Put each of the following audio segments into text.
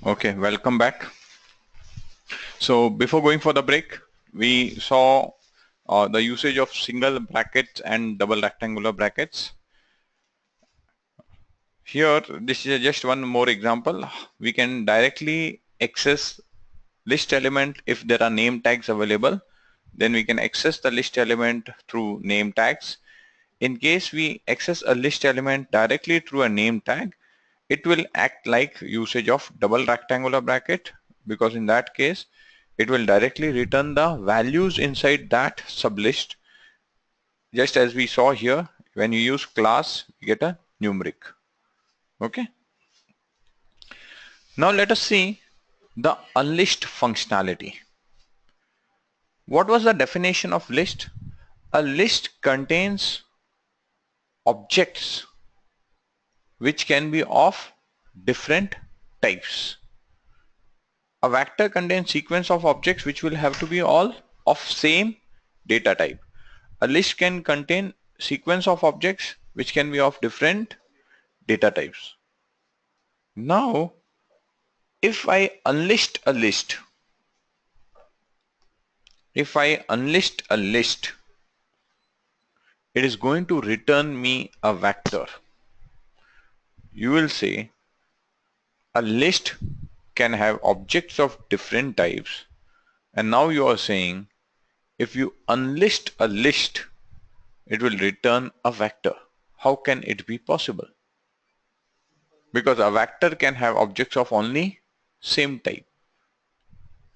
Okay, welcome back. So before going for the break, we saw the usage of single brackets and double rectangular brackets. Here, this is just one more example. We can directly access list element if there are name tags available. Then we can access the list element through name tags. In case we access a list element directly through a name tag, it will act like usage of double rectangular bracket, because in that case it will directly return the values inside that sublist, just as we saw here. When you use class, you get a numeric. Okay, now let us see the unlist functionality. What was the definition of list? A list contains objects which can be of different types. A vector contains sequence of objects which will have to be all of same data type. A list can contain sequence of objects which can be of different data types. Now, if I unlist a list, it is going to return me a vector. You will say a list can have objects of different types, and now you are saying if you unlist a list, it will return a vector. How can it be possible? Because a vector can have objects of only same type.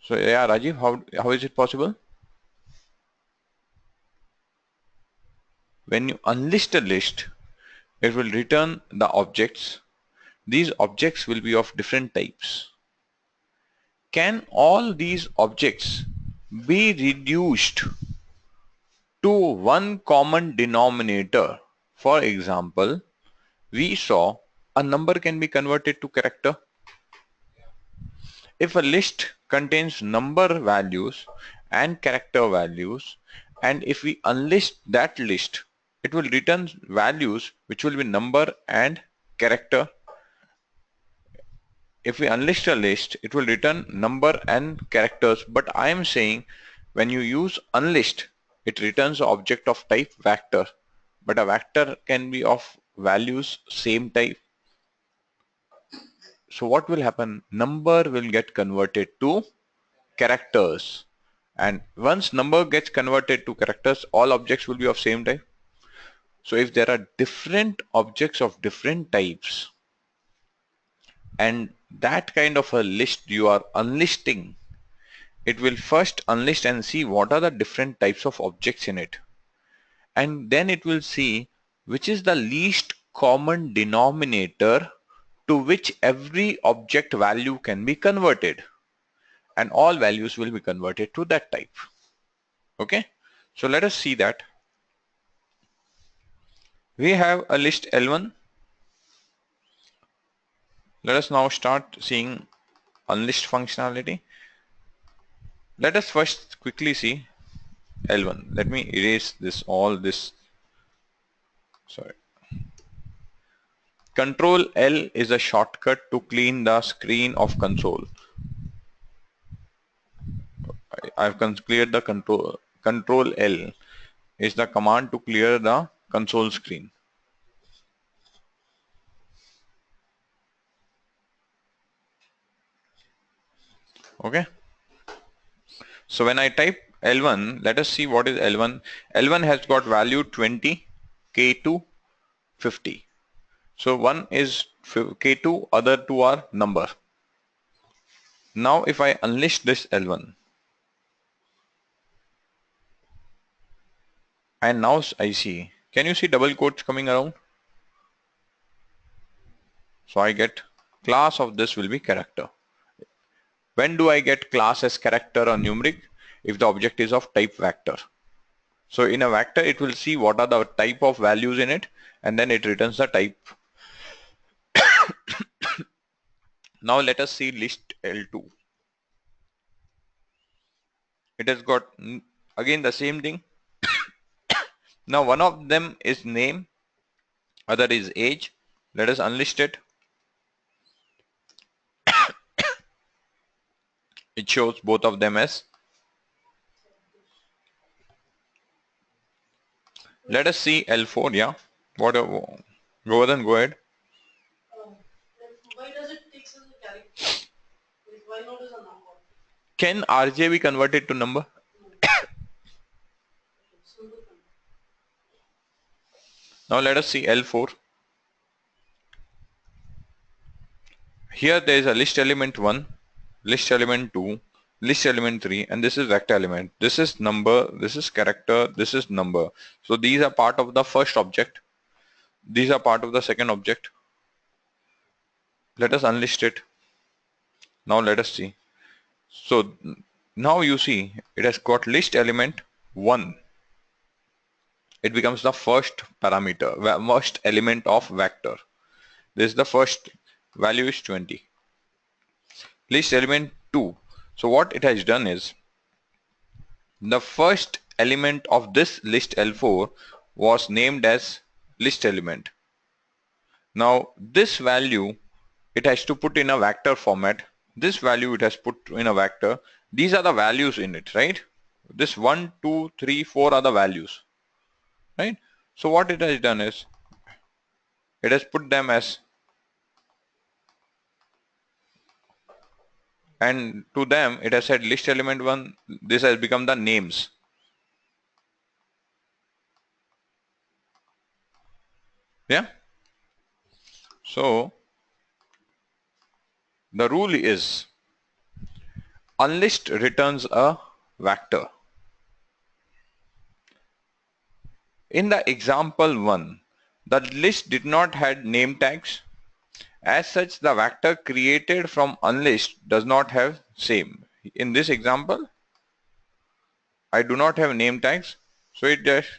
So yeah, Rajiv, how is it possible? When you unlist a list, it will return the objects. These objects will be of different types. Can all these objects be reduced to one common denominator? For example, we saw a number can be converted to character. If a list contains number values and character values, and if we unlist that list, it will return values which will be number and character. If we unlist a list, it will return number and characters, but I am saying when you use unlist, it returns an object of type vector, but a vector can be of values same type. So what will happen? Number will get converted to characters, and once number gets converted to characters, all objects will be of same type. So if there are different objects of different types, and that kind of a list you are unlisting, it will first unlist and see what are the different types of objects in it, and then it will see which is the least common denominator to which every object value can be converted, and all values will be converted to that type. Okay, so let us see that. We have a list L1. Let us now start seeing unlist functionality. Let us first quickly see L1. Let me erase this. Sorry. Control L is a shortcut to clean the screen of console. I've cleared the control. Control L is the command to clear the console screen. Okay. So when I type L1, let us see what is L1. L1 has got value 20, K2, 50. So one is K2, other two are number. Now if I unlist this L1, and now I see, can you see double quotes coming around? So I get class of this will be character. When do I get class as character or numeric? If the object is of type vector. So in a vector, it will see what are the type of values in it, and then it returns the type. Now let us see list L2. It has got again the same thing. Now one of them is name, other is age. Let us unlist it. It shows both of them as. Let us see L4. Yeah. What? Go then. Go ahead. Why does it take as a character? Why not as a number? Can RJ be converted to number? Now let us see L4. Here there is a list element 1, list element 2, list element 3, and this is vector element. This is number, this is character, this is number. So these are part of the first object. These are part of the second object. Let us unlist it. Now let us see. So now you see it has got list element 1. It becomes the first parameter, first element of vector. This is the first value is 20. List element 2. So what it has done is the first element of this list L4 was named as list element. Now this value it has to put in a vector format. This value it has put in a vector. These are the values in it, right? This 1, 2, 3, 4 are the values, right? So what it has done is it has put them as, and to them it has said list element 1. This has become the names. Yeah. So the rule is unlist returns a vector. In the example 1, the list did not have name tags. As such, the vector created from unlist does not have same. In this example, I do not have name tags, so it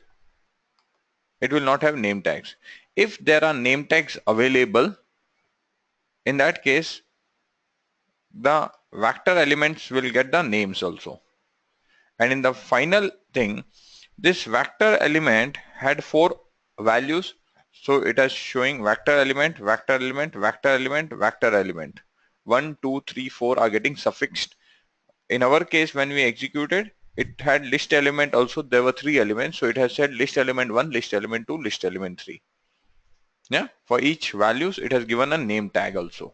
will not have name tags. If there are name tags available, in that case, the vector elements will get the names also. And in the final thing, this vector element had 4 values. So it is showing vector element, vector element, vector element, vector element. 1, 2, 3, 4 are getting suffixed. In our case, when we executed, it had list element also. There were 3 elements. So it has said list element 1, list element 2, list element 3. Yeah. For each values, it has given a name tag also.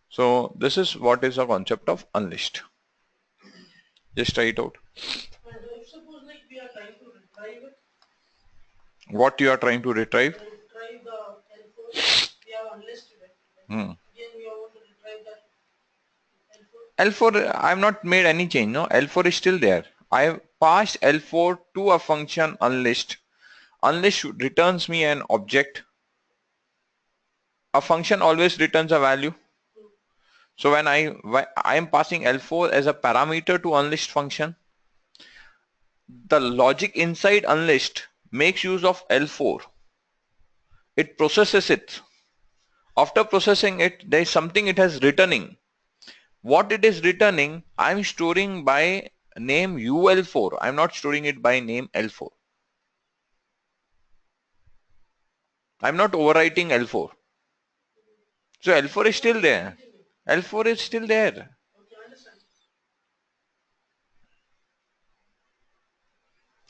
So this is what is the concept of unlist. Just try it out. And if suppose like we are trying to retrieve it, What you are trying to retrieve? retrieve the L4, we have unlisted it. Hmm. Again we want to retrieve that L4. L4, I have not made any change. No, L4 is still there. I have passed L4 to a function unlist. Unlist returns me an object. A function always returns a value. So when I am passing L4 as a parameter to unlist function, the logic inside unlist makes use of L4. It processes it. After processing it, there is something it has returning. What it is returning, I'm storing by name UL4. I'm not storing it by name L4. I'm not overwriting L4. So L4 is still there. L4 is still there. Okay, I understand.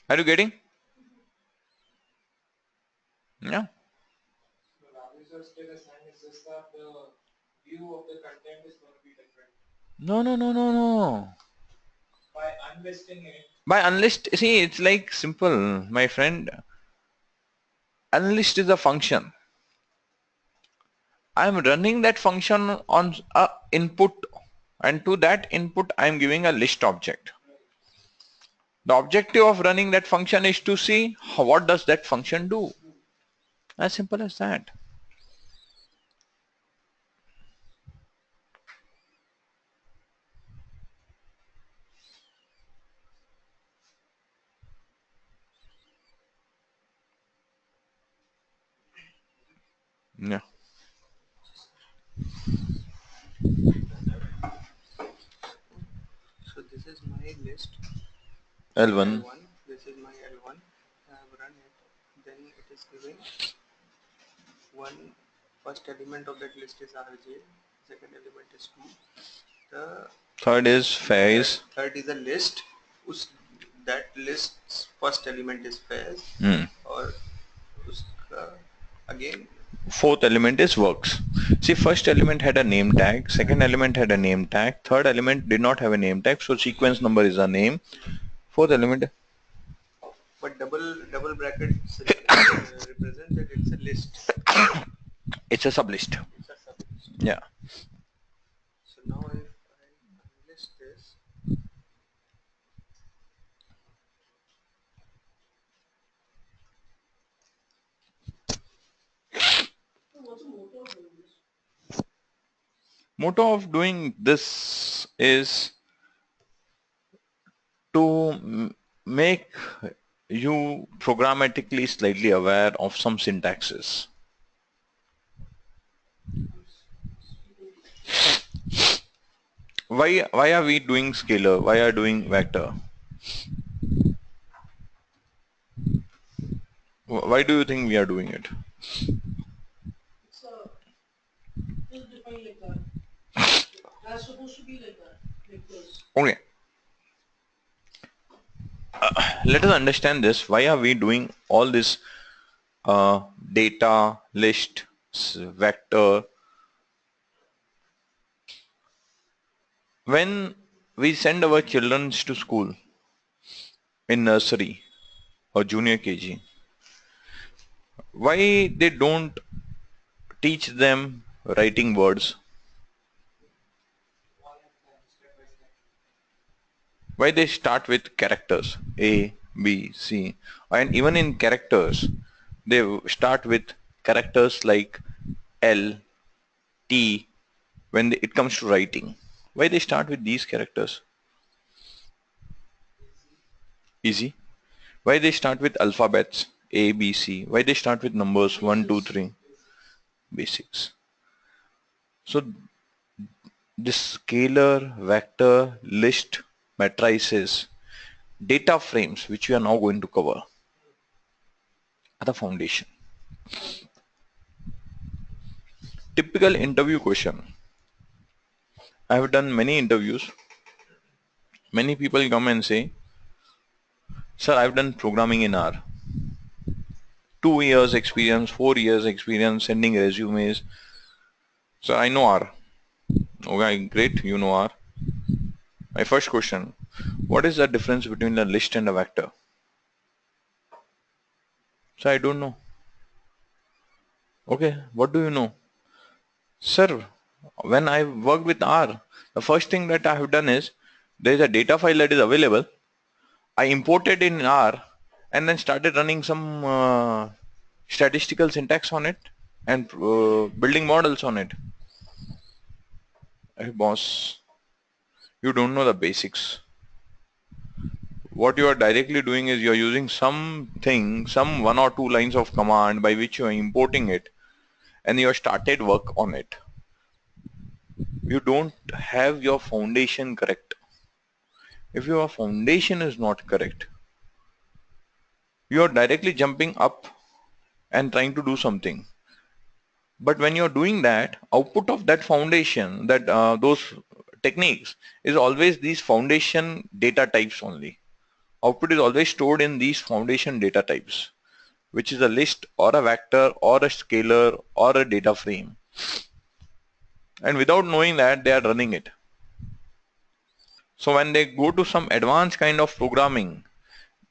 Are you getting? Yeah. The values are still assigned, it's just that the view of the content is going to be different. No, no, no, no, no. By unlisting it, By unlist, see, it's like simple, my friend. Unlist is a function. I'm running that function on a input, and to that input I'm giving a list object. The objective of running that function is to see what does that function do. As simple as that. Yeah. so this is my list. L1. L1, this is my L1. I have run it. Then it is giving one first element of that list is RJ, second element is 2, The Third is phase. third is a list. That list's first element is phase. और उसका again Fourth element is works. See, first element had a name tag, second element had a name tag, third element did not have a name tag, so sequence number is a name. Fourth element, but double brackets represent that it's a list. it's a sublist. It's a sublist. Yeah. So now if I list this, What's the motto of doing this? Motto of doing this is to make you programmatically slightly aware of some syntaxes. Why are we doing scalar? Why are doing vector? Why do you think we are doing it? It's defined like that. That's supposed to be like that. Because Okay. Let us understand this. Why are we doing all this data, list, vector? When we send our children to school in nursery or junior KG, why they don't teach them writing words? Why they start with characters A, B, C, and even in characters they start with characters like L, T when it comes to writing. Why they start with these characters? Easy. Why they start with alphabets A, B, C? Why they start with numbers 1, 2, 3? Basics. So this scalar, vector, list, matrices, data frames, which we are now going to cover, are the foundation. Typical interview question. I have done many interviews. Many people come and say, sir, I've done programming in R. 2 years experience, 4 years experience, sending resumes. Sir, I know R. Okay, great, you know R. My first question, what is the difference between a list and a vector? Sir, I don't know. Okay, what do you know? Sir, when I worked with R, the first thing that I have done is, there is a data file that is available. I imported in R and then started running some statistical syntax on it and building models on it. Hey boss, you don't know the basics. What you are directly doing is you are using something, some 1 or 2 lines of command by which you are importing it and you have started work on it. You don't have your foundation correct. If your foundation is not correct, you are directly jumping up and trying to do something. But when you're doing that, output of that foundation, that those techniques is always these foundation data types only. Output is always stored in these foundation data types, which is a list or a vector or a scalar or a data frame. And without knowing that, they are running it. So when they go to some advanced kind of programming,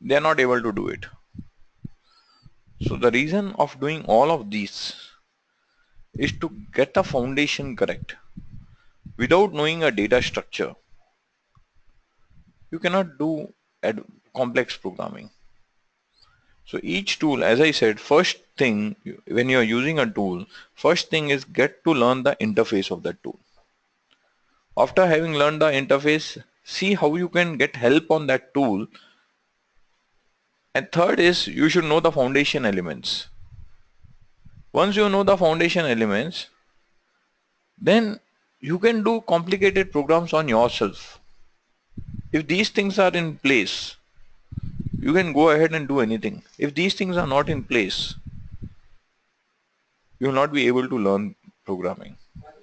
they are not able to do it. So the reason of doing all of these is to get the foundation correct. Without knowing a data structure, you cannot do complex programming. So each tool, as I said, first thing when you are using a tool, first thing is get to learn the interface of that tool. After having learned the interface, see how you can get help on that tool. And third is you should know the foundation elements. Once you know the foundation elements, then you can do complicated programs on yourself. If these things are in place, you can go ahead and do anything. If these things are not in place, you will not be able to learn programming. What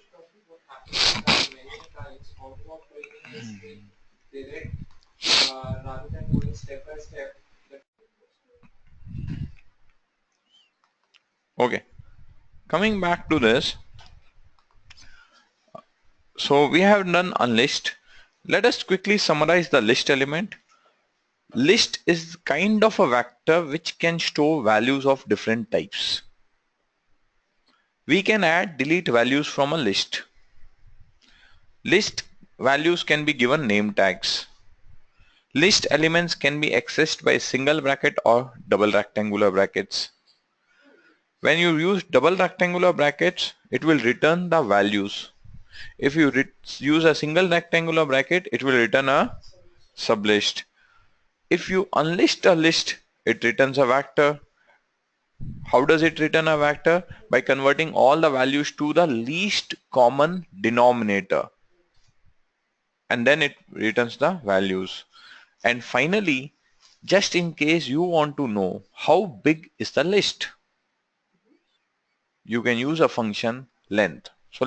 happens is that many times, how this way direct rather than going step by step. Okay, coming back to this. So we have done unlist. Let us quickly summarize the list element. List is kind of a vector which can store values of different types. We can add, delete values from a list. List values can be given name tags. List elements can be accessed by single bracket or double rectangular brackets. When you use double rectangular brackets, it will return the values. If you use a single rectangular bracket, it will return a sublist. If you unlist a list, it returns a vector. How does it return a vector? By converting all the values to the least common denominator. And then it returns the values. And finally, just in case you want to know how big is the list, you can use a function length. So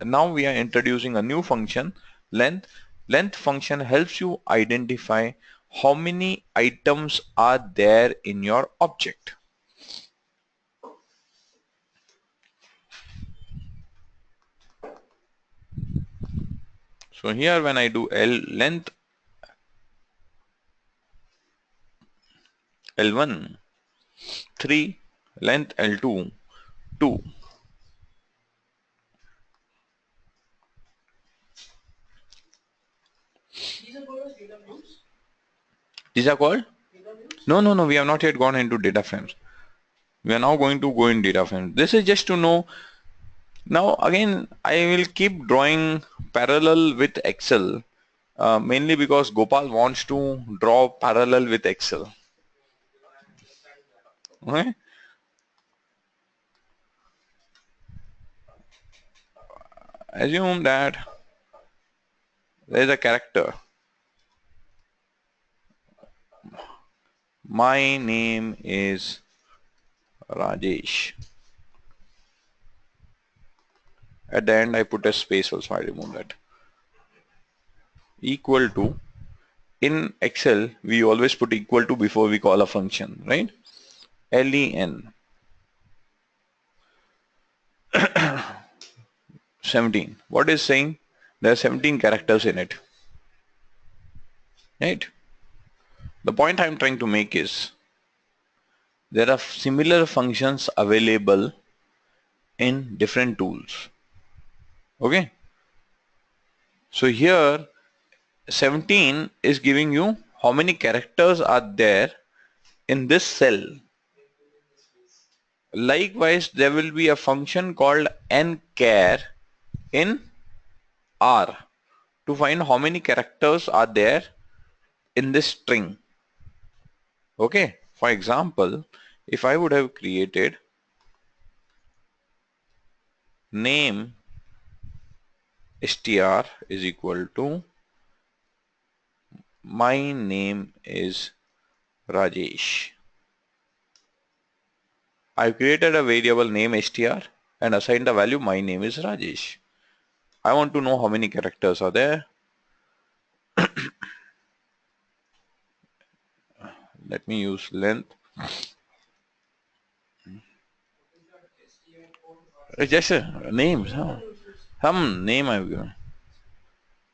now we are introducing a new function length. Length function helps you identify how many items are there in your object. So here when I do length L1, 3, length L2, 2. These are called as data views. These are called? Data views. No, we have not yet gone into data frames. We are now going to go in data frames. This is just to know. Now again, I will keep drawing parallel with Excel, mainly because Gopal wants to draw parallel with Excel. Okay? Assume that there is a character. My name is Rajesh. At the end I put a space also, I remove that. Equal to, in Excel we always put equal to before we call a function, right? len 17. What is saying? There are 17 characters in it, right? The point I'm trying to make is there are similar functions available in different tools. Okay, so here 17 is giving you how many characters are there in this cell. Likewise, there will be a function called nchar in R to find how many characters are there in this string. Okay, for example, if I would have created name str is equal to my name is Rajesh. I've created a variable name str and assigned the value my name is Rajesh. I want to know how many characters are there. Let me use length. It's just a name. Some name I've given.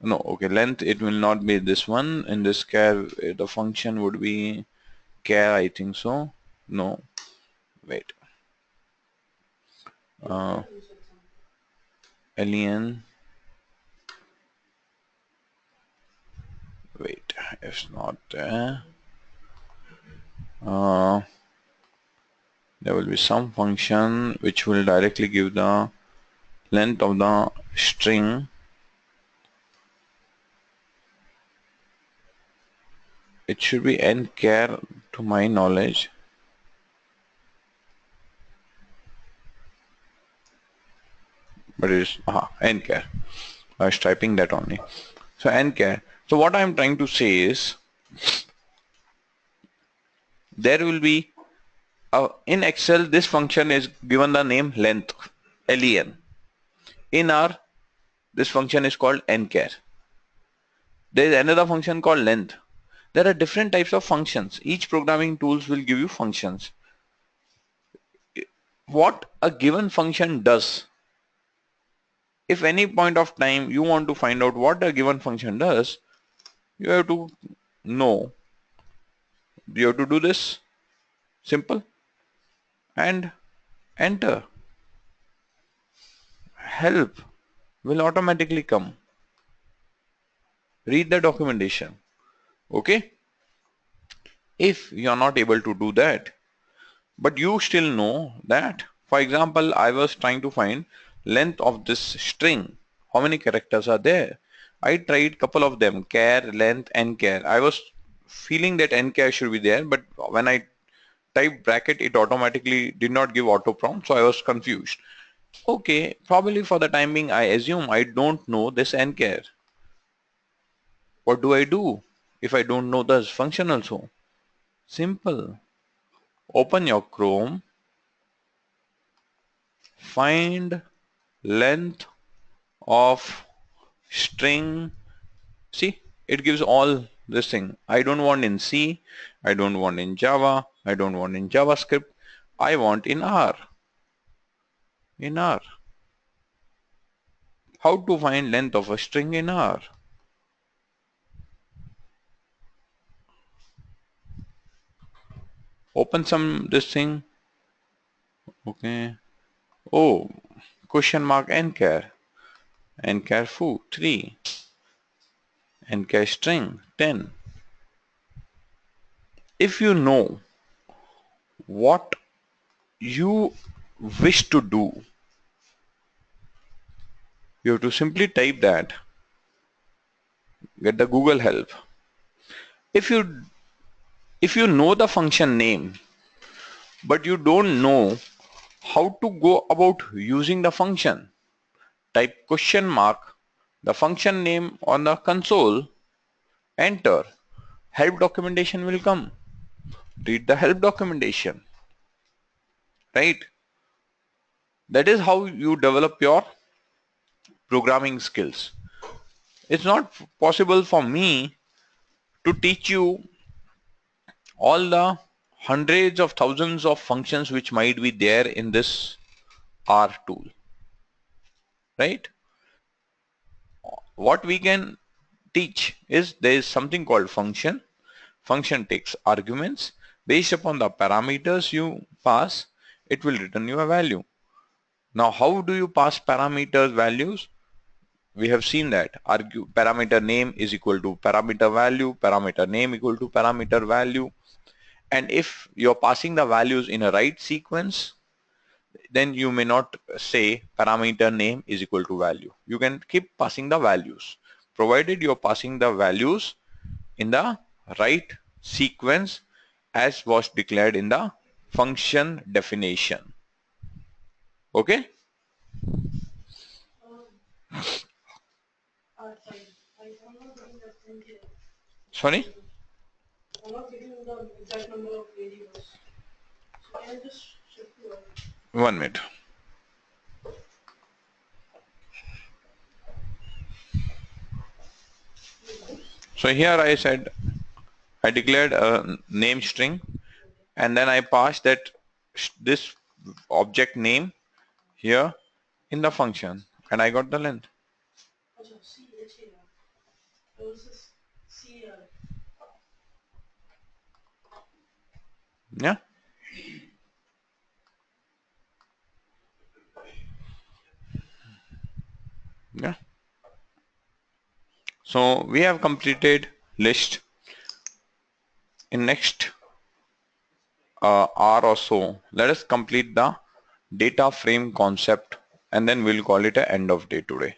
No, okay, length, it will not be this one. In this char, the function would be char, I think so. No, wait. Len. Wait, it's not there. There will be some function which will directly give the length of the string. It should be nchar to my knowledge. But it is nchar. I was typing that only. So nchar. So what I am trying to say is there will be in Excel this function is given the name length, len. In R this function is called nchar. There is another function called length. There are different types of functions. Each programming tools will give you functions. What a given function does, if any point of time you want to find out what a given function does, you have to know, you have to do this simple and enter. Help will automatically come. Read the documentation. Okay? If you are not able to do that, but you still know that, for example, I was trying to find length of this string. How many characters are there? I tried couple of them, char, length, and char. I was feeling that nchar should be there, but when I typed bracket, it automatically did not give auto prompt, so I was confused. Okay, probably for the time being, I assume I don't know this nchar. What do I do if I don't know this function also? Simple. Open your Chrome, find length of string. See, it gives all this thing. I don't want in C, I don't want in Java, I don't want in JavaScript, I want in R. In R. How to find length of a string in R? Open this thing. Okay. Oh, question mark nchar. Nchar foo 3. Nchar string 10. If you know what you wish to do, you have to simply type that, get the Google help. If you know the function name, but you don't know how to go about using the function, type question mark, the function name on the console, enter. Help documentation will come. Read the help documentation. Right? That is how you develop your programming skills. It's not possible for me to teach you all the hundreds of thousands of functions which might be there in this R tool. Right? What we can teach is there is something called function. Function takes arguments. Based upon the parameters you pass, it will return you a value. Now, how do you pass parameters values? We have seen that parameter name is equal to parameter value, parameter name equal to parameter value. And if you're passing the values in a right sequence, then you may not say parameter name is equal to value. You can keep passing the values, provided you're passing the values in the right sequence as was declared in the function definition. Okay? Sorry, I'm not getting the thing here. Sorry? I'm not getting the exact number of variables. So can I just shift to it? 1 minute. So here I said I declared a name string and then I passed that this object name here in the function and I got the length. Also, CHAR. Versus CR. Yeah. Yeah. So we have completed list. In next hour or so, let us complete the data frame concept and then we'll call it an end of day today.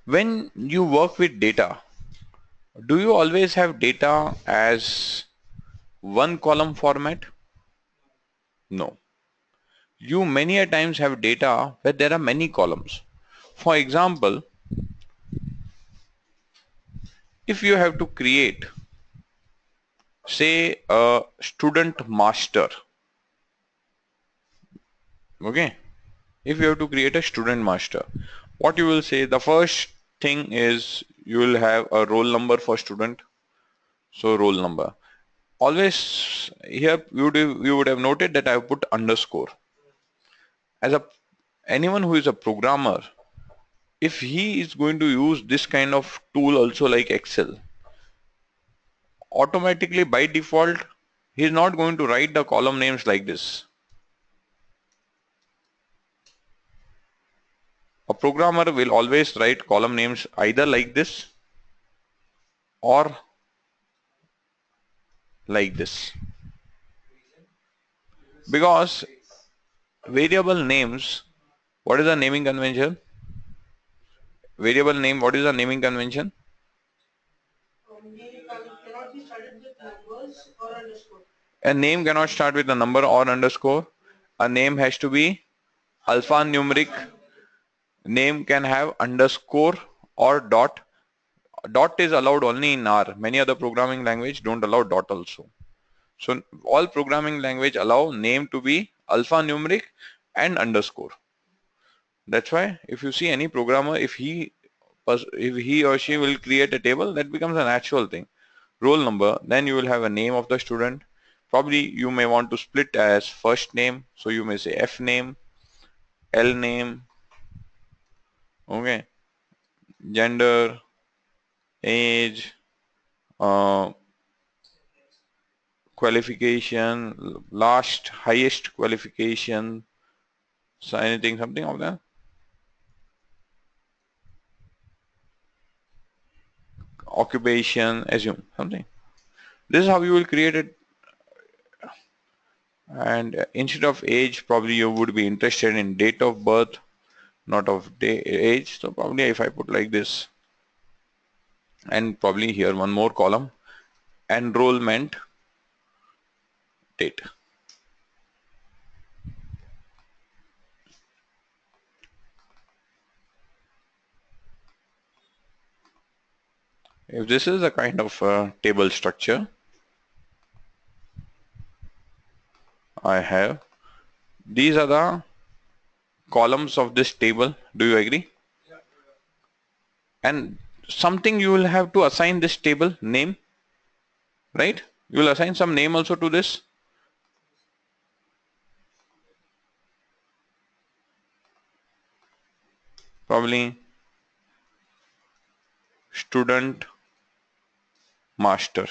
When you work with data, do you always have data as one column format? No. You many a times have data where there are many columns. For example, if you have to create, say, a student master, okay, if you have to create a student master, what you will say, the first thing is you will have a roll number for student. So roll number. Always here you would have noted that I have put underscore. As a anyone who is a programmer, if he is going to use this kind of tool also like Excel, automatically by default he is not going to write the column names like this. A programmer will always write column names either like this or like this, because variable names, what is the naming convention? Variable name, what is the naming convention? Name cannot be started with numbers or underscore. A name cannot start with a number or underscore. A name has to be alphanumeric. Name can have underscore or dot. Dot is allowed only in R. Many other programming language don't allow dot also. So all programming language allow name to be alphanumeric and underscore. That's why if you see any programmer, if he or she will create a table, that becomes a natural thing. Roll number, then you will have a name of the student. Probably you may want to split as first name, so you may say F name, L name, okay, gender, age, uh, qualification, last highest qualification, so anything, something of that. Occupation, assume something. This is how you will create it. And instead of age, probably you would be interested in date of birth, not of age. So probably if I put like this, and probably here one more column, enrollment date. If this is a kind of table structure I have, these are the columns of this table. Do you agree? And something you will have to assign this table name, right? You will assign some name also to this. Probably student master.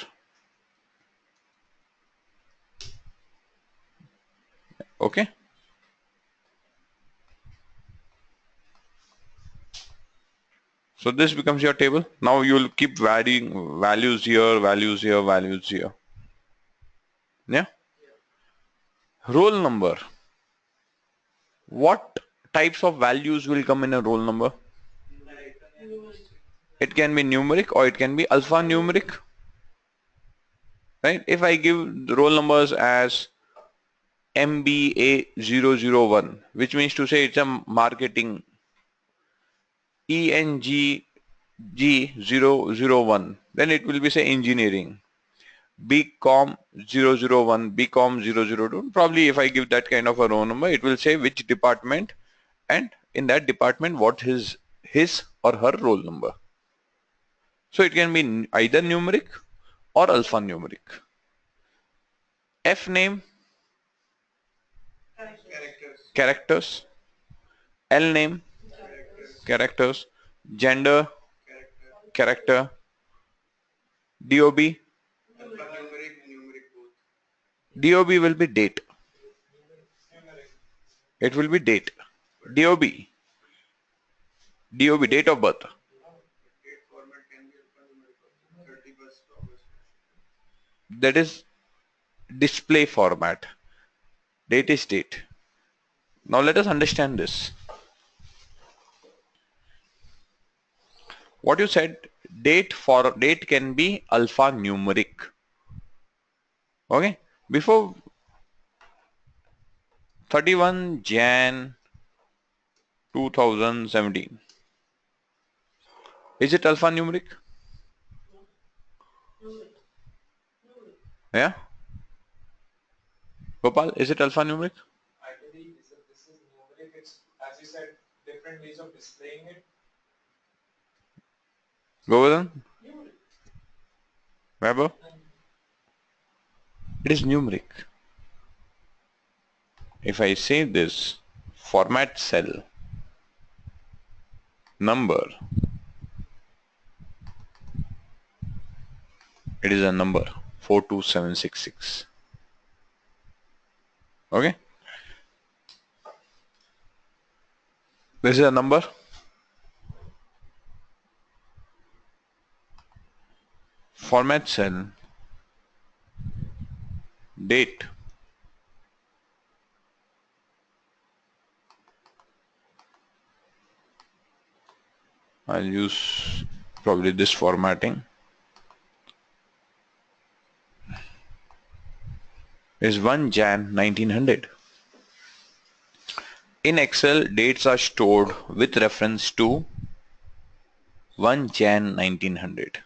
Okay. So this becomes your table. Now you will keep varying values here, values here, values here. Yeah. Roll number. What types of values will come in a roll number? It can be numeric or it can be alphanumeric. Right? If I give the roll numbers as MBA001, which means to say it's a marketing, ENGG001, then it will be say engineering. BCom001, BCom002. Probably if I give that kind of a row number, it will say which department, and in that department what is his or her roll number. So it can be either numeric or alphanumeric. F name, characters. L name, characters. Gender, character. DOB, DOB will be date. It will be date. DOB, DOB, date of birth. That is display format. Date is date. Now let us understand this. What you said, date can be alphanumeric. Okay. Before 31 Jan 2017. Is it alphanumeric? Yeah. Gopal, is it alphanumeric? Ideally, this is numeric. It's, as you said, different ways of displaying it. Govardhan, Numeric. Weber? It is numeric. If I say this, format cell, number, it is a number 42766. Okay, this is a number. Format cell, date, I'll use probably this formatting, is 1 Jan 1900. In Excel, dates are stored with reference to 1 Jan 1900.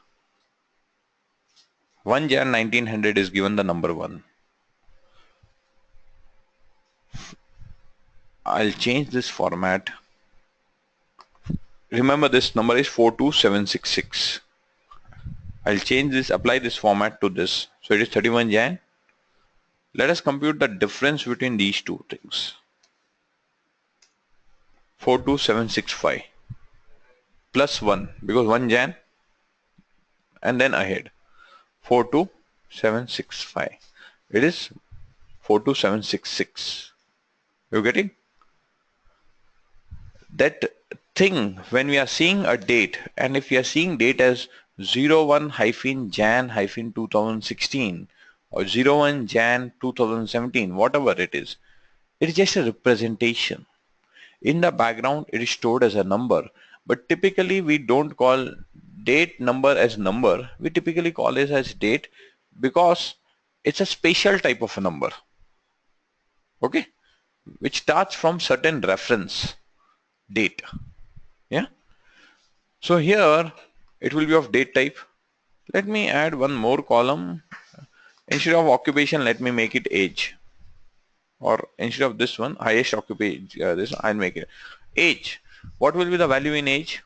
1 Jan 1900 is given the number 1. I'll change this format. Remember, this number is 42766. I'll change this, apply this format to this. So it is 31 Jan. Let us compute the difference between these two things. 42765 plus 1, because 1 Jan and then ahead. 42765. It is 42766. You getting? That thing, when we are seeing a date, and if we are seeing date as 01-Jan-2016 or 01 Jan 2017, whatever it is just a representation. In the background, it is stored as a number, but typically we don't call date number as number. We typically call it as date because it's a special type of a number, okay, which starts from certain reference date. Yeah, so here it will be of date type. Let me add one more column. Instead of occupation, let me make it age, or instead of this one, highest occupation, this one, I'll make it age. What will be the value in age?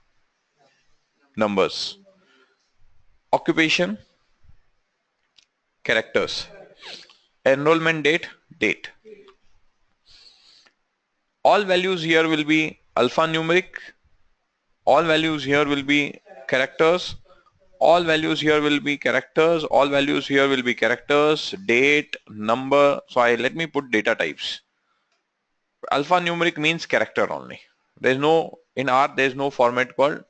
Numbers. Occupation, characters. Enrollment date, date. All values here will be alphanumeric. All values here will be characters. All values here will be characters. All values here will be characters, date, number. So let me put data types. Alphanumeric means character only. There's no, in R, there's no format called.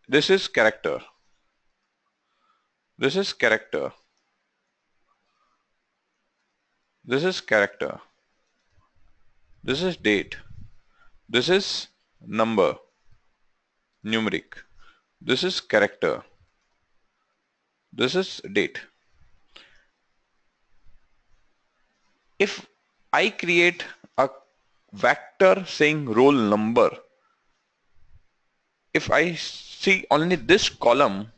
This is character. This is character. This is character. This is date. This is number, numeric. This is character. This is date. If I create a vector saying roll number, if I see only this column,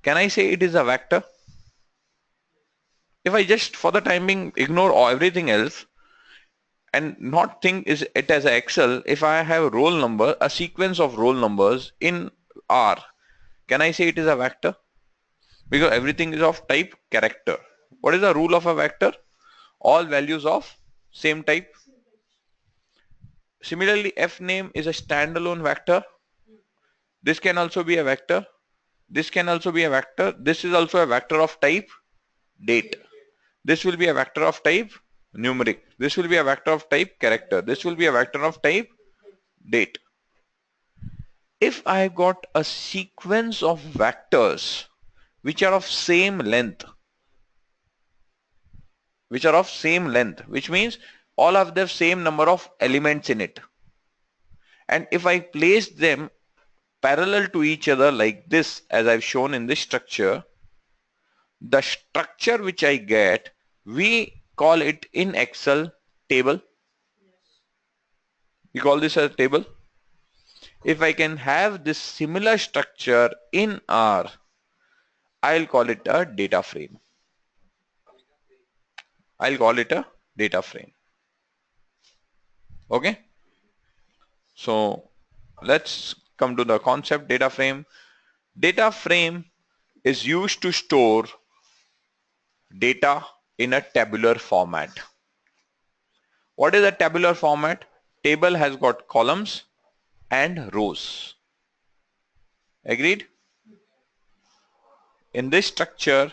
can I say it is a vector? If I just for the time being ignore everything else and not think is it as an Excel, if I have roll number, a sequence of roll numbers in R, can I say it is a vector? Because everything is of type character. What is the rule of a vector? All values of same type. Similarly, F name is a standalone vector. This can also be a vector. This can also be a vector. This is also a vector of type date. This will be a vector of type numeric. This will be a vector of type character. This will be a vector of type date. If I got a sequence of vectors which are of same length, which means all of the same number of elements in it, and if I place them parallel to each other like this, as I've shown in this structure, the structure which I get, we call it in Excel table. We call this a table. If I can have this similar structure in R, I'll call it a data frame. I'll call it a data frame. Okay. So let's come to the concept data frame. Data frame is used to store data in a tabular format. What is a tabular format? Table has got columns and rows. Agreed? In this structure,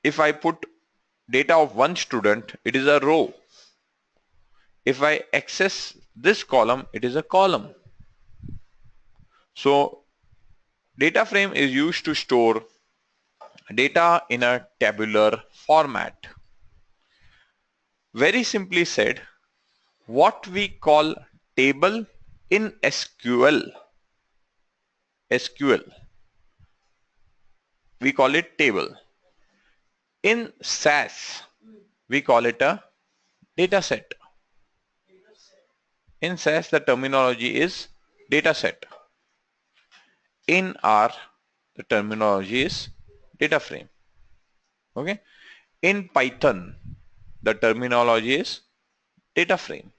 if I put data of one student, it is a row. If I access this column, it is a column. So data frame is used to store data in a tabular format. Very simply said, what we call table in SQL, we call it table. In SAS, we call it a data set. In SAS, the terminology is data set. In R, the terminology is data frame. Okay. In Python, the terminology is data frame.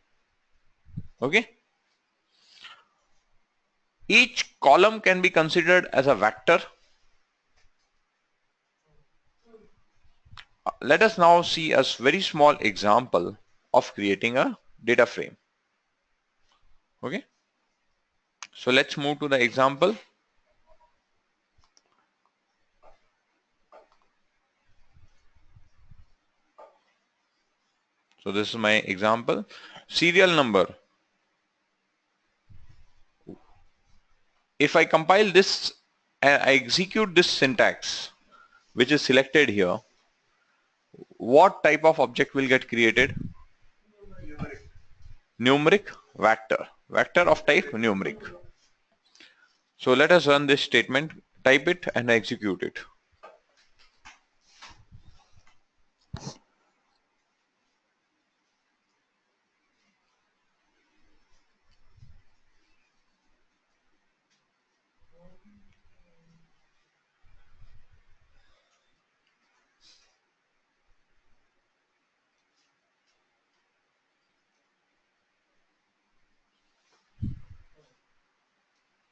Okay. Each column can be considered as a vector. Let us now see a very small example of creating a data frame. Okay. So let's move to the example. So this is my example. Serial number. If I compile this and I execute this syntax, which is selected here, what type of object will get created? Numeric vector. Vector of type numeric. So let us run this statement, type it and execute it.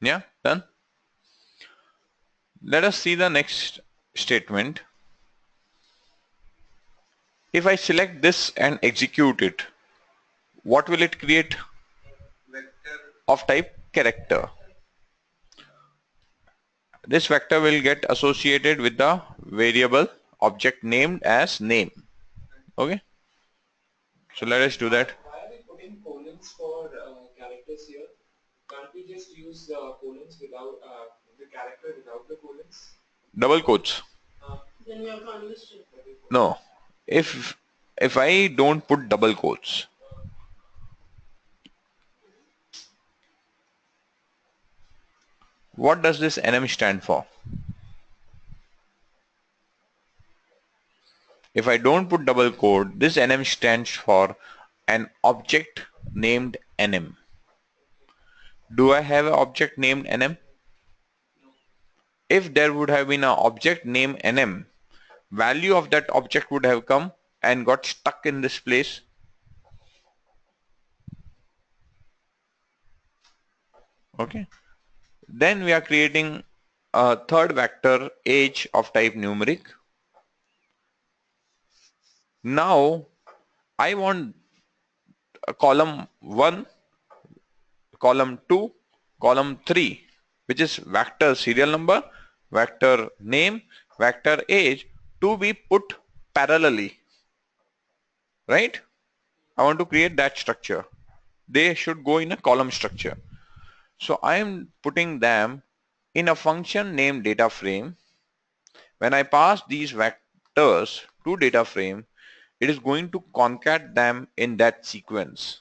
Yeah, done. Let us see the next statement. If I select this and execute it, what will it create? Vector. Of type character. This vector will get associated with the variable object named as name. Okay. So let us do that. Why are we putting colons for characters here? Can't we just use colons without the character without the colons? Double quotes. Then we have to unlist it. No. If I don't put double quotes, what does this NM stand for? If I don't put double quote, this NM stands for an object named NM. Do I have an object named NM? If there would have been an object named NM, value of that object would have come and got stuck in this place. Okay. Then we are creating a third vector, age of type numeric. Now I want a column 1, column 2, column 3, which is vector serial number, vector name, vector age, to be put parallelly. Right? I want to create that structure. They should go in a column structure. So I am putting them in a function named data frame. When I pass these vectors to data frame, it is going to concat them in that sequence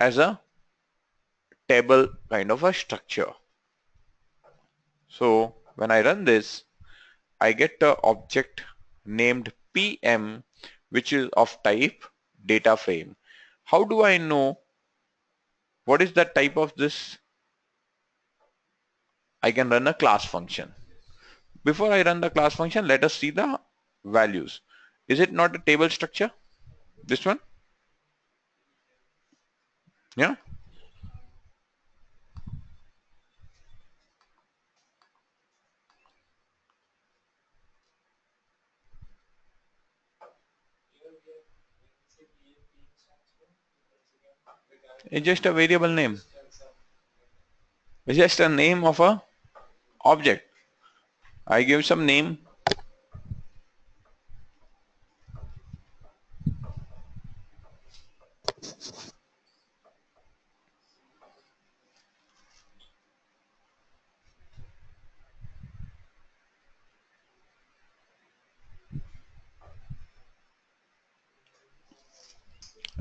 as a table kind of a structure. So when I run this, I get the object named PM, which is of type data frame. How do I know what is the type of this? I can run a class function. Before I run the class function, let us see the values. Is it not a table structure? This one? Yeah. It's just a variable name. It's just a name of a object. I give some name.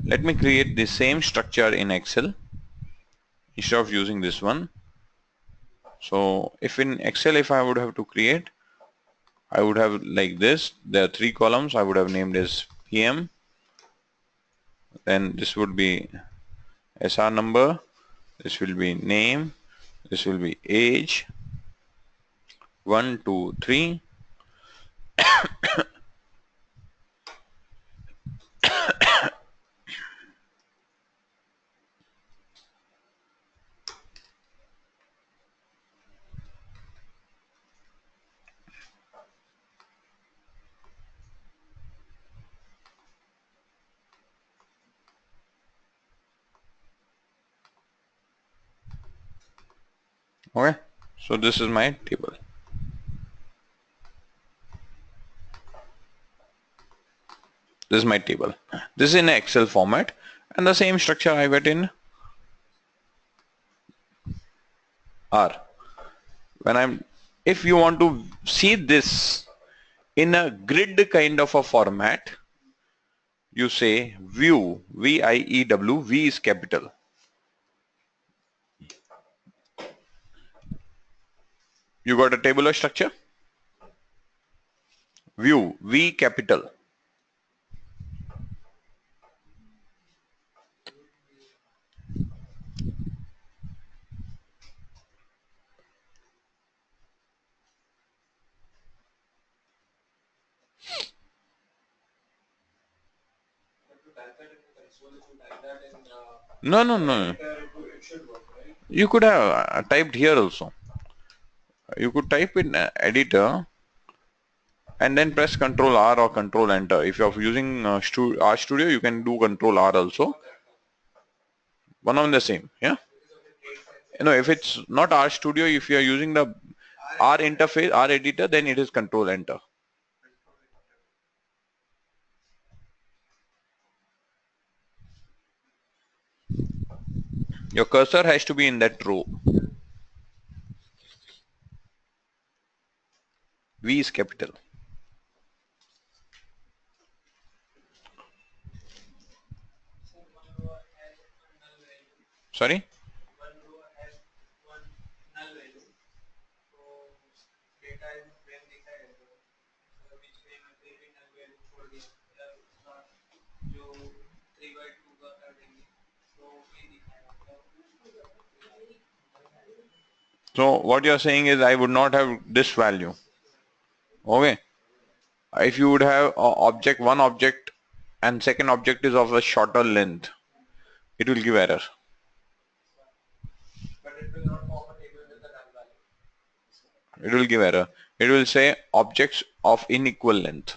Let me create the same structure in Excel instead of using this one. So if in Excel, if I would have to create, I would have like this. There are 3 columns. I would have named as PM. Then this would be SR number. This will be name. This will be age. 1, 2, 3. Okay. So this is my table. This is my table. This is in Excel format, and the same structure I got in R. If you want to see this in a grid kind of a format, you say view, V-I-E-W, V is capital. You got a tabular structure? View, V capital. No. It should work, right? You could have typed here also. You could type in editor and then press Control R or Control Enter. If you're using R Studio, you can do Control R also. One of the same, yeah. If it's not R Studio, if you are using the R interface, R editor, then it is Control Enter. Your cursor has to be in that row. V is capital. Sorry? One row has one null value. So data is when data is which में मैं फिर भी null value छोड़ दिया उसका जो 3/2 का कर देंगे तो ये दिखाएगा. So what you are saying is I would not have this value. Okay. If you would have one object and second object is of a shorter length, it will give error. But it will not form a table with the null value. It will give error. It will say objects of unequal length.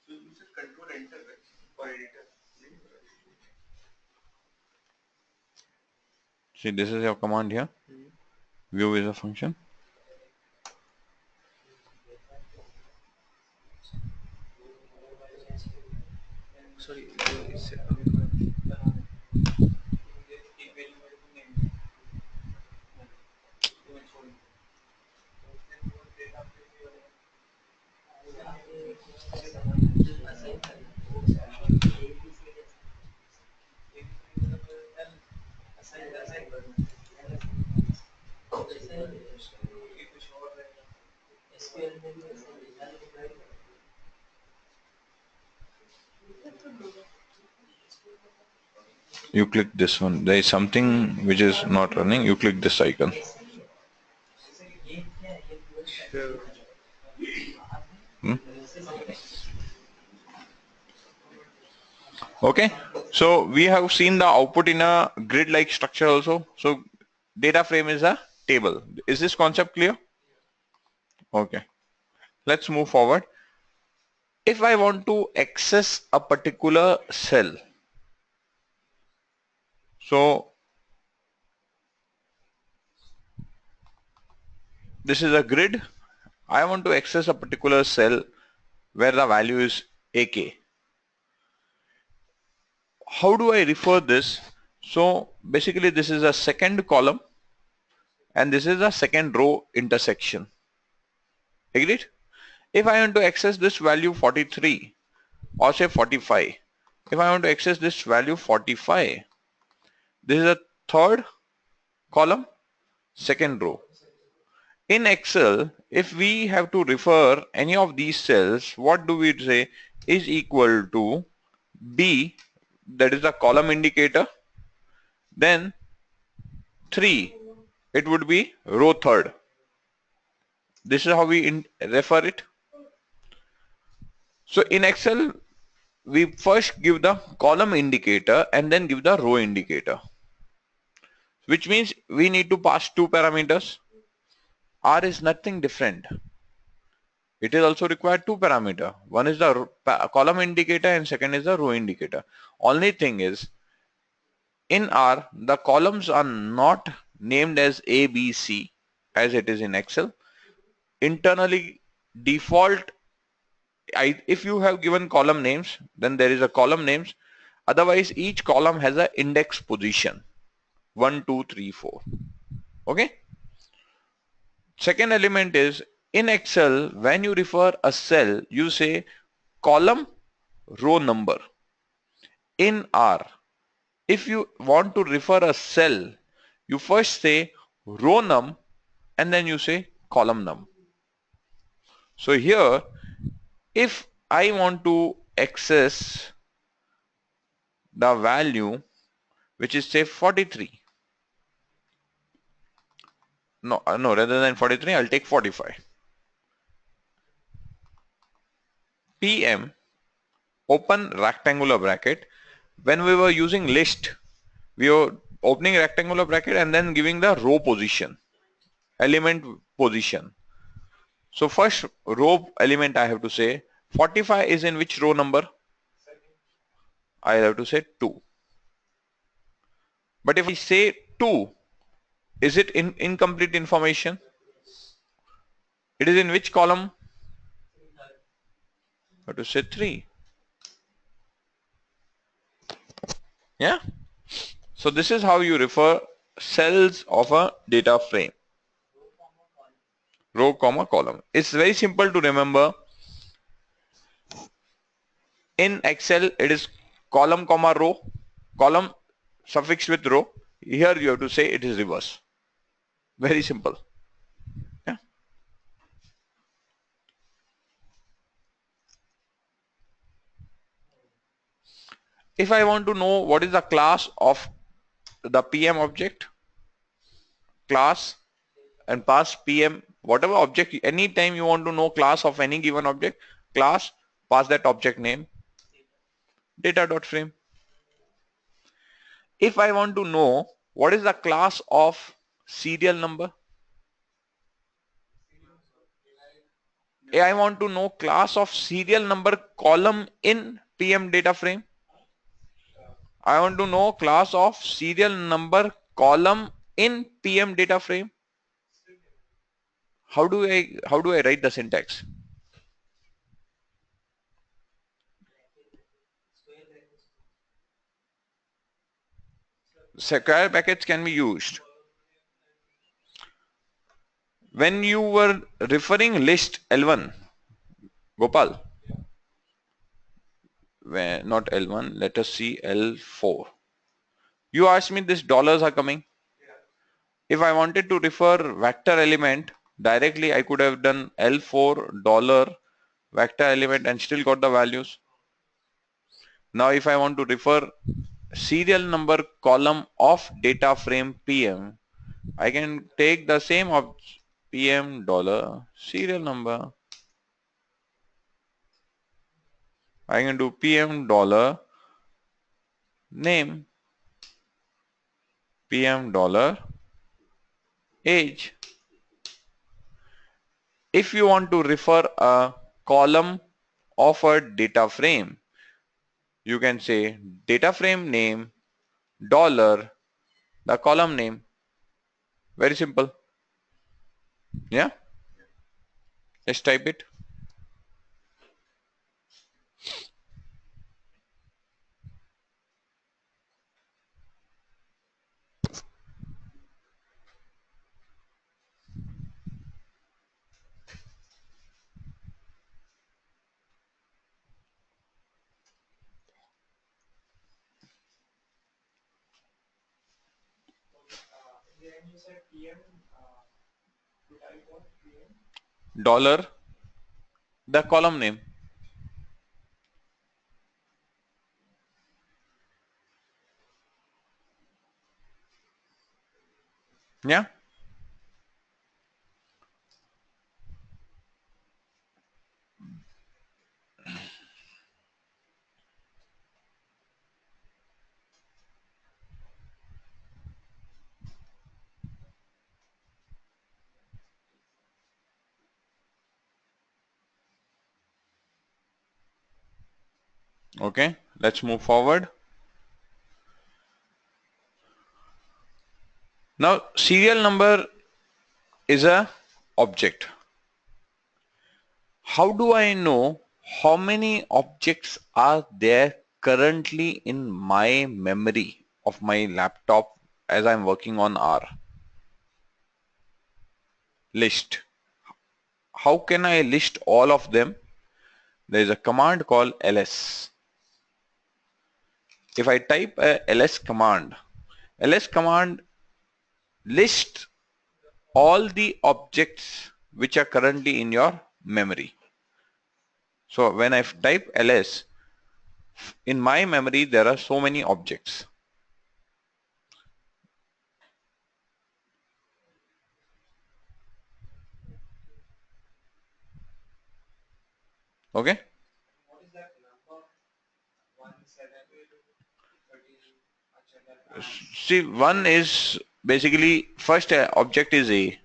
So you said Control Enter for editor. See, this is your command here. View is a function. Sorry, You click this one. There is something which is not running. You click this icon. Okay. So we have seen the output in a grid-like structure also. So data frame is a table. Is this concept clear? Okay. Let's move forward. If I want to access a particular cell, so this is a grid. I want to access a particular cell where the value is AK. How do I refer this? So basically this is a second column and this is a second row intersection. Agreed? If I want to access this value 43 or say 45, if I want to access this value 45, this is a third column, second row. In Excel, if we have to refer any of these cells, what do we say is equal to B, that is the column indicator, then 3, it would be row third. This is how we refer it. So in Excel, we first give the column indicator and then give the row indicator, which means we need to pass two parameters. R is nothing different. It is also required two parameter. One is the column indicator and second is the row indicator. Only thing is, in R, the columns are not named as A, B, C as it is in Excel. Internally, default, if you have given column names, then there is a column names. Otherwise, each column has an index position. 1, 2, 3, 4. Okay. Second element is, in Excel, when you refer a cell, you say column row number. In R, if you want to refer a cell, you first say row num and then you say column num. So here, if I want to access the value which is say 43, no, rather than 43, I'll take 45. PM, open rectangular bracket. When we were using list, we were opening rectangular bracket and then giving the row position, element position. So first row element I have to say 45 is in which row number? I have to say 2. But if I say 2, is it in incomplete information? It is in which column? I have to say 3. Yeah. So this is how you refer cells of a data frame. Row comma column. It's very simple to remember. In Excel, it is column comma row, column suffixed with row. Here you have to say it is reverse. Very simple. Yeah. If I want to know what is the class of the PM object, class, and pass PM, whatever object, anytime you want to know class of any given object, class, pass that object name, data.frame. If I want to know what is the class of serial number, I want to know class of serial number column in PM data frame. I want to know class of serial number column in PM data frame. How do I write the syntax? Square brackets can be used. When you were referring list L1, Gopal, not L1, let us see L4. You asked me this dollars are coming. If I wanted to refer vector element directly, I could have done L4 dollar vector element and still got the values. Now if I want to refer serial number column of data frame PM, I can take the same of PM dollar serial number. I can do PM dollar name, PM dollar age. If you want to refer a column of a data frame. You can say data frame name dollar the column name. Very simple. Yeah, let's type it. In the end you said PM, to type what? PM? Dollar the column name. Yeah, okay, let's move forward. Now serial number is a object. How do I know how many objects are there currently in my memory of my laptop as I'm working on R? List. How can I list all of them? There is a command called ls. If I type a ls command lists all the objects which are currently in your memory. So when I type ls, in my memory there are so many objects. Okay. What is that number? 1, 7, 13, See, one is basically first object is A,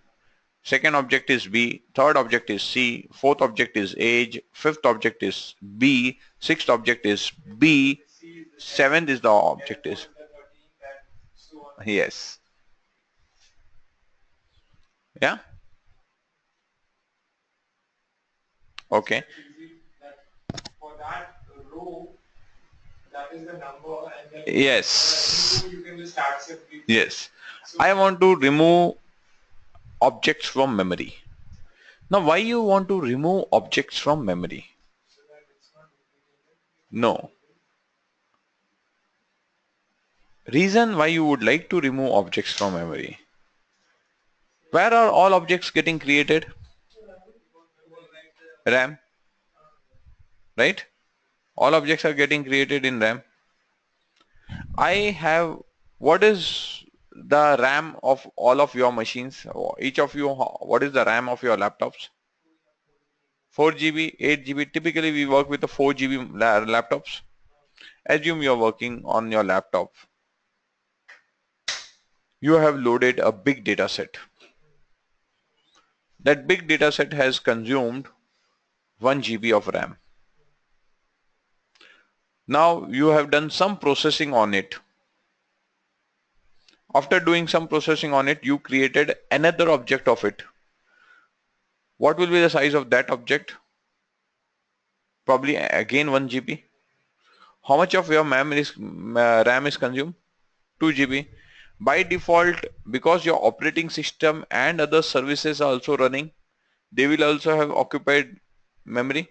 second object is B, third object is C, fourth object is age, fifth object is B, sixth object is B, seventh is the object is. Yes. Yeah. Okay. for that row, that is the number, and then Yes. you can just accept it. Yes. I want to remove objects from memory. Now, why you want to remove objects from memory? No. Reason why you would like to remove objects from memory. Where are all objects getting created? RAM. Right? All objects are getting created in RAM. I have, what is the RAM of all of your machines? Each of you, what is the RAM of your laptops? 4 GB, 8 GB. Typically we work with the 4 GB laptops. Assume you're working on your laptop. You have loaded a big data set. That big data set has consumed 1 GB of RAM. Now you have done some processing on it. After doing some processing on it, you created another object of it. What will be the size of that object? Probably again 1 GB. How much of your RAM is consumed? 2 GB. By default, because your operating system and other services are also running, they will also have occupied memory.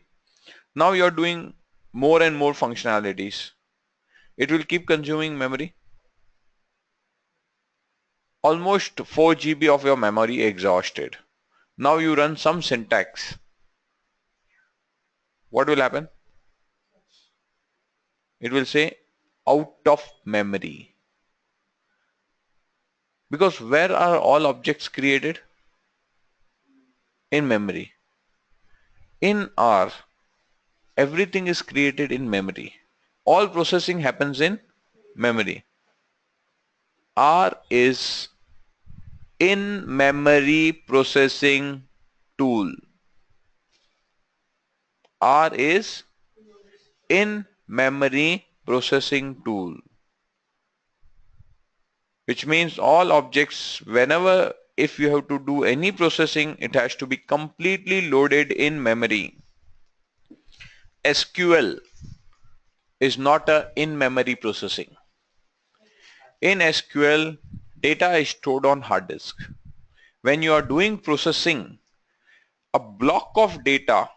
Now you are doing more and more functionalities. It will keep consuming memory. Almost 4 GB of your memory exhausted. Now you run some syntax. What will happen? It will say out of memory. Because where are all objects created? In memory. In R, everything is created in memory. All processing happens in memory. R is in-memory processing tool. R is in-memory processing tool, which means all objects, whenever if you have to do any processing, it has to be completely loaded in memory. SQL is not a in-memory processing. In SQL, data is stored on hard disk. When you are doing processing, a block of data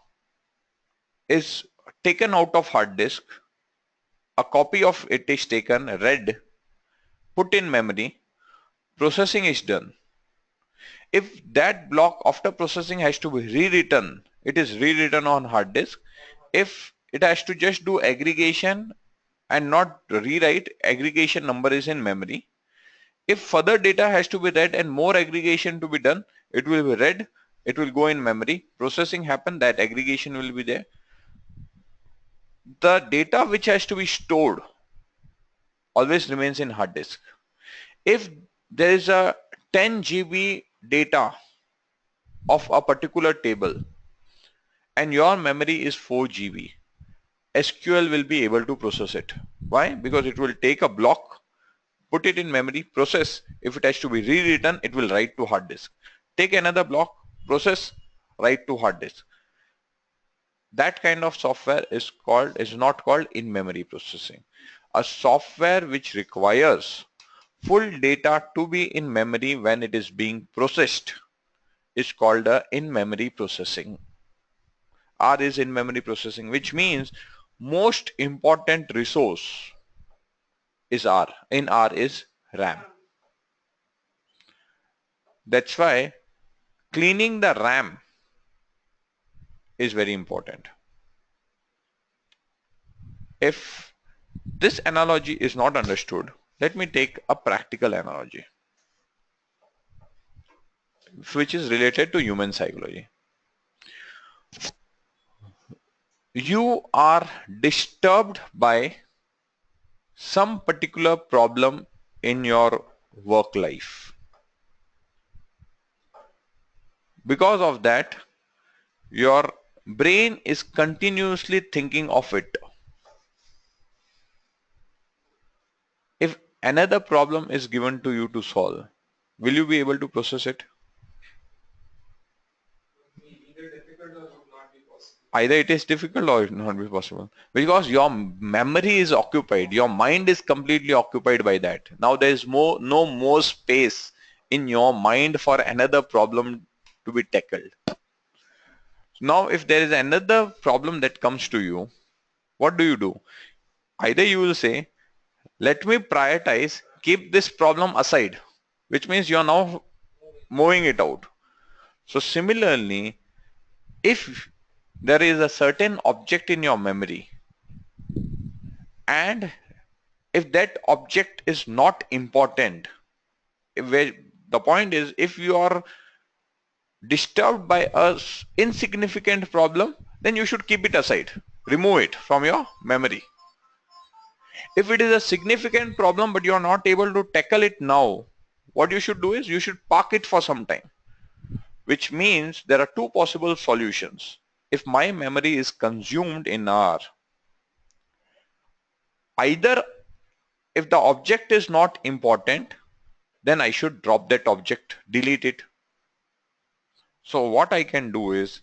is taken out of hard disk, a copy of it is taken, read, put in memory, processing is done. If that block after processing has to be rewritten, it is rewritten on hard disk. If it has to just do aggregation and not rewrite, aggregation number is in memory. If further data has to be read and more aggregation to be done, it will be read, it will go in memory, processing happen, that aggregation will be there. The data which has to be stored always remains in hard disk. If there is a 10 GB data of a particular table and your memory is 4 GB, SQL will be able to process it. Why? Because it will take a block, put it in memory, process. If it has to be rewritten, it will write to hard disk. Take another block, process, write to hard disk. That kind of software is not called in-memory processing. A software which requires full data to be in memory when it is being processed is called a in-memory processing. R is in-memory processing, which means most important resource is R. In R is RAM. That's why cleaning the RAM is very important. If this analogy is not understood, let me take a practical analogy which is related to human psychology. You are disturbed by some particular problem in your work life. Because of that, your brain is continuously thinking of it. If another problem is given to you to solve, will you be able to process it? Either difficult or would not be possible. Either it is difficult or it will not be possible, because your memory is occupied, your mind is completely occupied by that. Now there is no more space in your mind for another problem to be tackled. Now if there is another problem that comes to you, what do? Either you will say, let me prioritize, keep this problem aside, which means you are now moving it out. So similarly, if there is a certain object in your memory and if that object is not important, where the point is, if you are disturbed by a insignificant problem, then you should keep it aside, remove it from your memory. If it is a significant problem but you are not able to tackle it now, what you should do is you should park it for some time, which means there are two possible solutions. If my memory is consumed in R, either if the object is not important, then I should drop that object, delete it. So what I can do is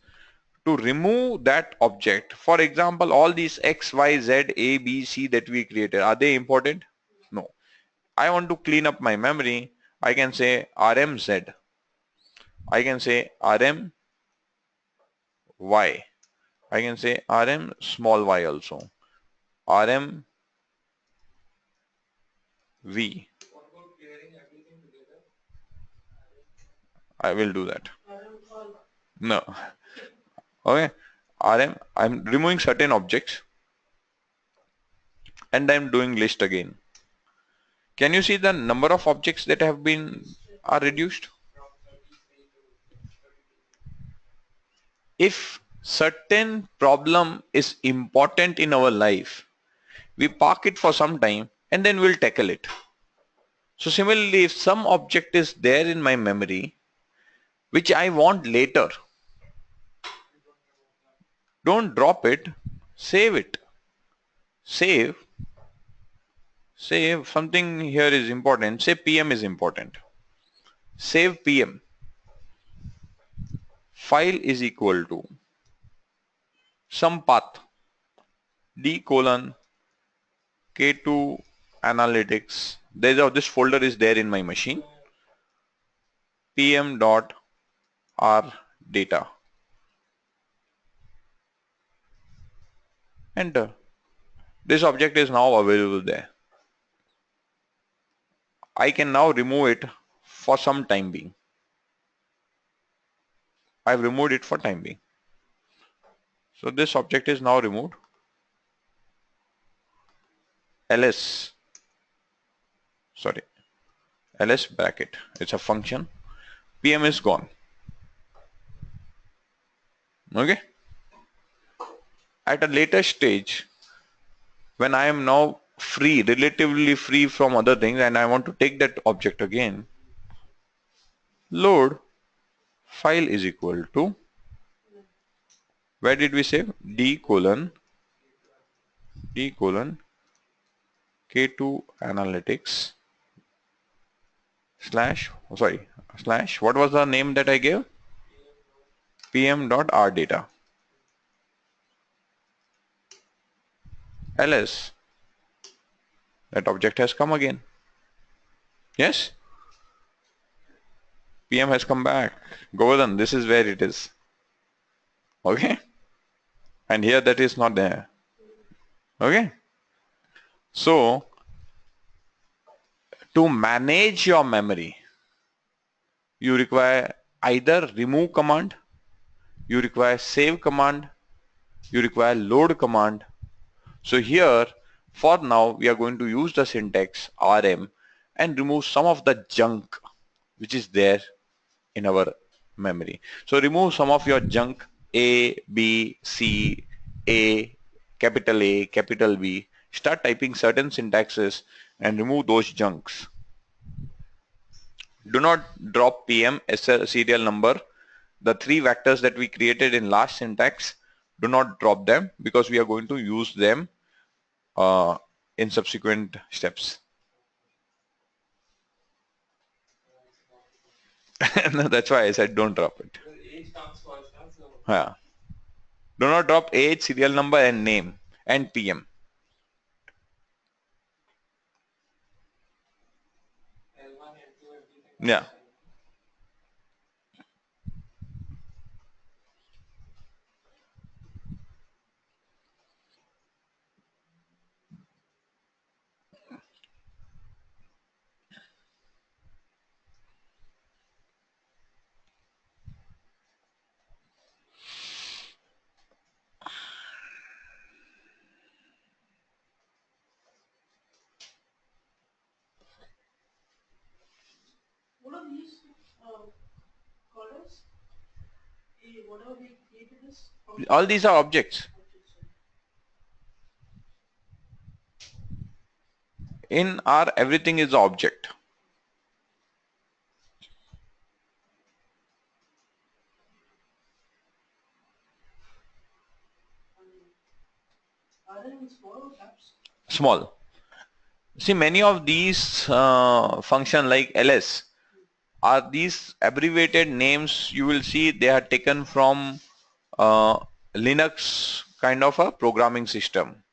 to remove that object. For example, all these X, Y, Z, A, B, C that we created, are they important? No. I want to clean up my memory. I can say RMZ. I can say RMY. I can say RM small y also. RMV. What about clearing everything together? I will do that. No. Okay. I'm removing certain objects and I'm doing list again. Can you see the number of objects that have been are reduced? From 33 to 32. If certain problem is important in our life, we park it for some time and then we'll tackle it. So similarly, if some object is there in my memory which I want later, don't drop it, save it. Save something here is important. Say PM is important. Save PM. File is equal to some path d colon K2 analytics. This folder is there in my machine. PM dot R data. Enter. This object is now available there. I can now remove it for some time being. I've removed it for time being. So this object is now removed. ls bracket, it's a function. PM is gone. Okay. At a later stage, when I am now free, relatively free from other things, and I want to take that object again, load file is equal to, where did we save? d colon K2 analytics slash, what was the name that I gave? PM dot R data. ls, that object has come again. Yes, PM has come back. Govardhan, this is where it is. Okay, and here that is not there. Okay, so to manage your memory, you require either remove command, you require save command, you require load command. So here, for now, we are going to use the syntax RM and remove some of the junk which is there in our memory. So remove some of your junk A, B, C, A, capital B. Start typing certain syntaxes and remove those junks. Do not drop PM as a serial number. The three vectors that we created in last syntax, do not drop them because we are going to use them in subsequent steps. No, that's why I said don't drop it. Yeah. Do not drop age, serial number and name and PM. Yeah. What are these colors? Whatever we created this? All these are objects. In R, everything is object. Are they in small caps? Small. See, many of these function like ls are these abbreviated names. You will see they are taken from Linux kind of a programming system.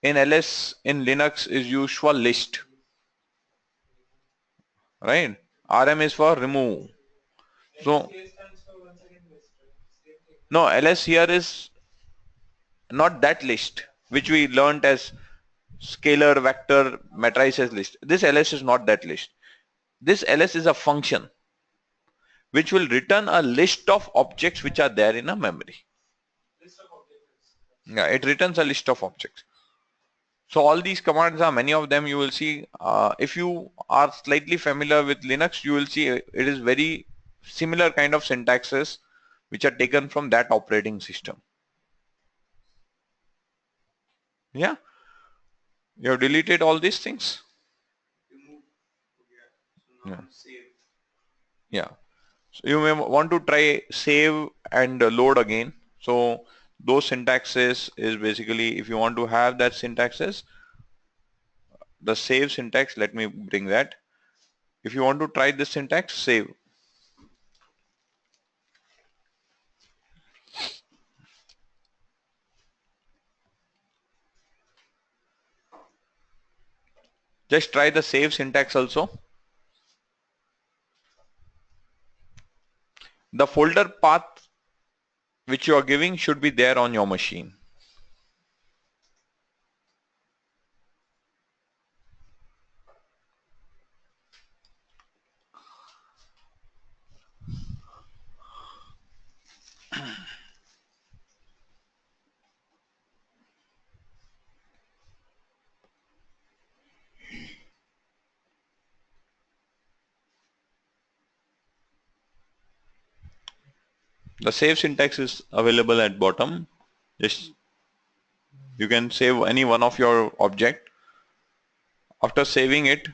In ls in Linux is used for list, right? RM is for remove. So no, ls here is not that list which we learnt as scalar, vector, matrices list. This ls is not that list. This ls is a function which will return a list of objects which are there in a memory. Yeah, it returns a list of objects. So all these commands are, many of them you will see, if you are slightly familiar with Linux, you will see it is very similar kind of syntaxes which are taken from that operating system. Yeah, you have deleted all these things. Yeah. Yeah. So you may want to try save and load again. So those syntaxes is basically, if you want to have that syntaxes, the save syntax, let me bring that. If you want to try this syntax, save. Just try the save syntax also. The folder path which you are giving should be there on your machine. The save syntax is available at bottom. Just you can save any one of your object. After saving it,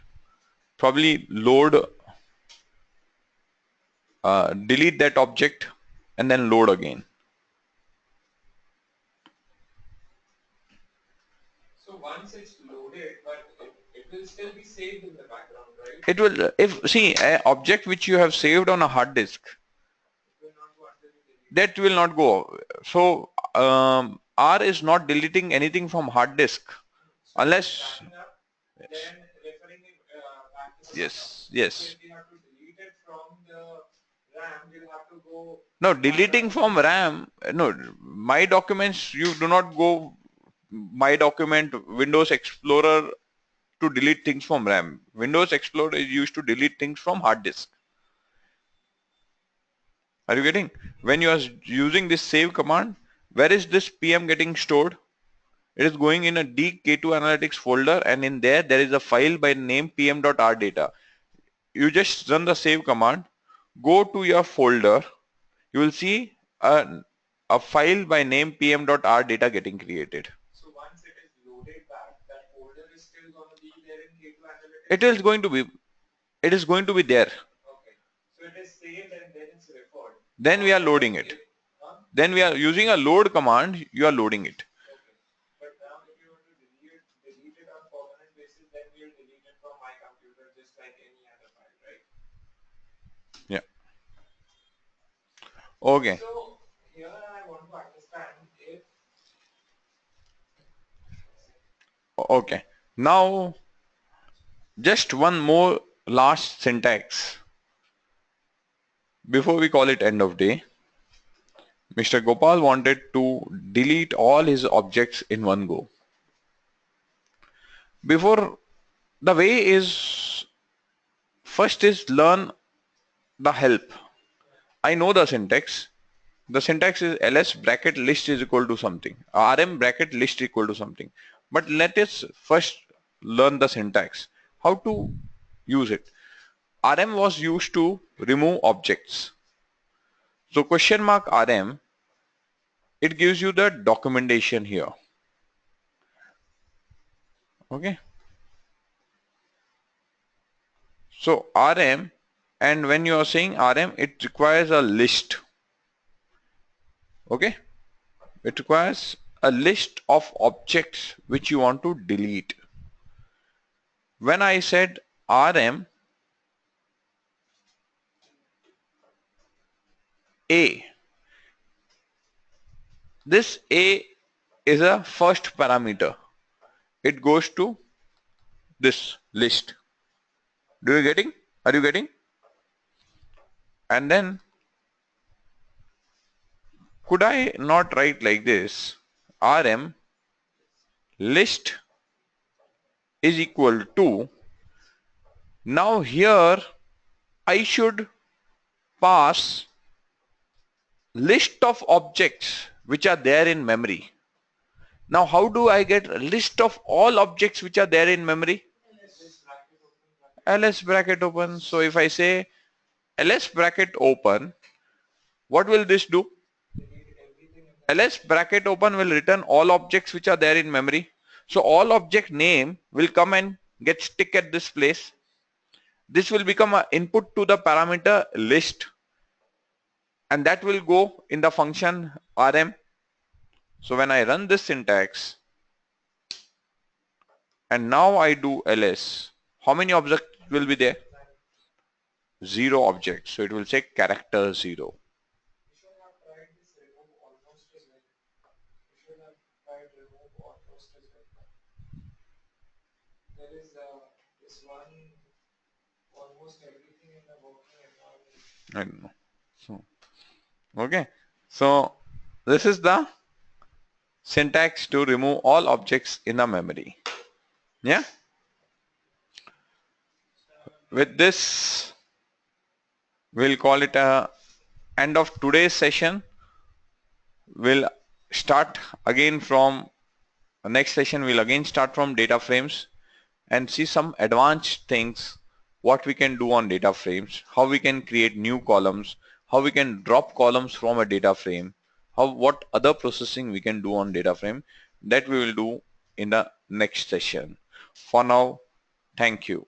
probably load, delete that object and then load again. So once it's loaded, but it will still be saved in the background, right? It will, if see an object which you have saved on a hard disk, It will not go until you delete. that will not go. So R is not deleting anything from hard disk unless, Backing up, then referring it back to the yes, backup. yes. So if you have to delete it from the RAM, you'll have to go. No, deleting from RAM, no, my documents, you do not go my document Windows Explorer to delete things from RAM. Windows Explorer is used to delete things from hard disk. Are you getting? When you are using this save command, where is this PM getting stored? It is going in a DK2 analytics folder, and in there is a file by name pm.rdata. You just run the save command, go to your folder, you will see a file by name pm.rdata getting created. So once it is loaded back, that folder is still going to be there in K2 Analytics? It is going to be there. Okay. So it is saved and then it's referred. Then we are loading it. Then we are using a load command, you are loading it. Okay. But now if you want to delete it on permanent basis, then we'll delete it from my computer just like any other file, right? Yeah. Okay. So here I want to understand if Okay. Now just one more last syntax before we call it end of day. Mr. Gopal wanted to delete all his objects in one go. Before, the way is, first is learn the help. I know the syntax. The syntax is ls bracket list is equal to something. Rm bracket list equal to something. But let us first learn the syntax. How to use it. Rm was used to remove objects. So question mark Rm, it gives you the documentation here. Okay. So Rm, and when you are saying Rm, it requires a list. Okay. It requires a list of objects which you want to delete. When I said Rm A, this A is a first parameter. It goes to this list. Do you getting? Are you getting? And then could I not write like this? Rm list is equal to, now here I should pass list of objects which are there in memory. Now how do I get a list of all objects which are there in memory? ls bracket open. So if I say ls bracket open, what will this do? ls bracket open will return all objects which are there in memory. So all object name will come and get stick at this place. This will become an input to the parameter list, and that will go in the function rm. So when I run this syntax and now I do ls, how many objects will be there? 0 objects. So it will say character 0. You should have tried this remove almost as well. You should have tried remove almost as well. There is this one almost everything in the working environment. I don't know. So, okay. So this is the syntax to remove all objects in a memory. Yeah. With this, we'll call it a end of today's session. We'll start again from the next session. We'll again start from data frames and see some advanced things, what we can do on data frames, how we can create new columns, how we can drop columns from a data frame, what other processing we can do on data frame. That we will do in the next session. For now, thank you.